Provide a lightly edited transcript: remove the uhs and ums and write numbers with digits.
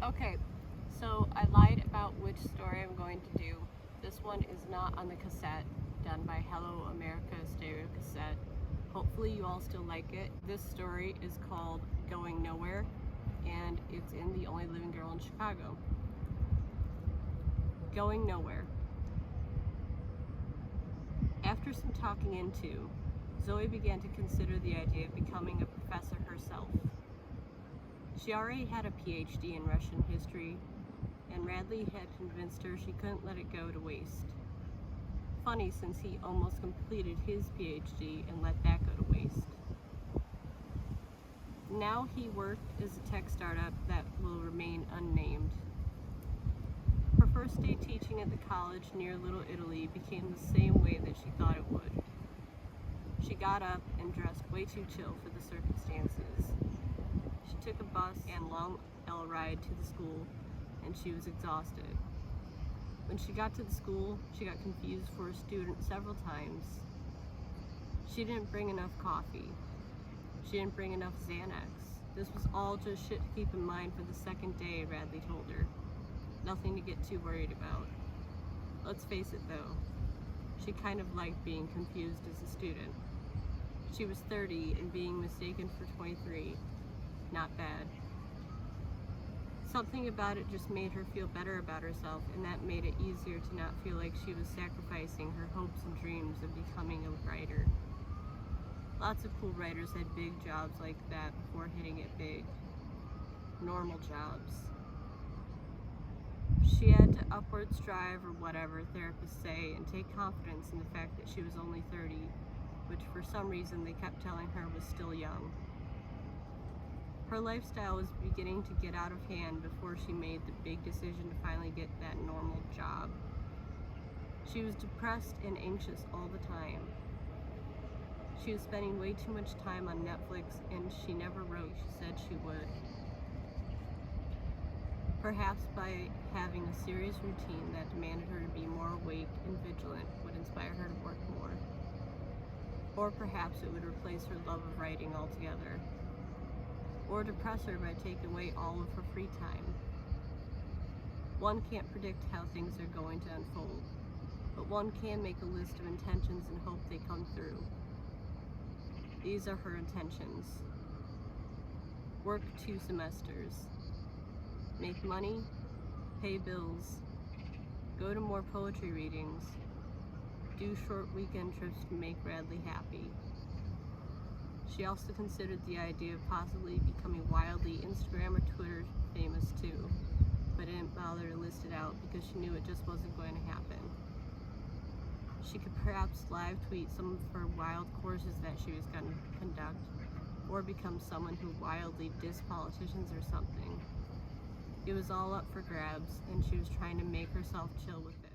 Okay, so I lied about which story I'm going to do. This one is not on the cassette, done by Hello America Stereo Cassette. Hopefully you all still like it. This story is called Going Nowhere, and it's in The Only Living Girl in Chicago. Going Nowhere. After some talking into, Zoe began to consider the idea of becoming a professor herself. She already had a PhD in Russian history, and Radley had convinced her she couldn't let it go to waste. Funny, since he almost completed his PhD and let that go to waste. Now he worked as a tech startup that will remain unnamed. Her first day teaching at the college near Little Italy became the same way that she thought it would. She got up and dressed way too chill for the circumstances. She took a bus and long L ride to the school, and she was exhausted. When she got to the school, she got confused for a student several times. She didn't bring enough coffee. She didn't bring enough Xanax. This was all just shit to keep in mind for the second day, Radley told her. Nothing to get too worried about. Let's face it though, she kind of liked being confused as a student. She was 30 and being mistaken for 23. Not bad. Something about it just made her feel better about herself, and that made it easier to not feel like she was sacrificing her hopes and dreams of becoming a writer. Lots of cool writers had big jobs like that before hitting it big. Normal jobs. She had to upward strive, or whatever therapists say, and take confidence in the fact that she was only 30, which for some reason they kept telling her was still young. Her lifestyle was beginning to get out of hand before she made the big decision to finally get that normal job. She was depressed and anxious all the time. She was spending way too much time on Netflix, and she never wrote. She said she would. Perhaps by having a serious routine that demanded her to be more awake and vigilant would inspire her to work more. Or perhaps it would replace her love of writing altogether. Or depress her by taking away all of her free time. One can't predict how things are going to unfold, but one can make a list of intentions and hope they come through. These are her intentions. Work 2 semesters. Make money, pay bills, go to more poetry readings, do short weekend trips to make Radley happy. She also considered the idea of possibly becoming wildly Instagram or Twitter famous too, but didn't bother to list it out because she knew it just wasn't going to happen. She could perhaps live tweet some of her wild courses that she was going to conduct, or become someone who wildly dissed politicians or something. It was all up for grabs, and she was trying to make herself chill with it.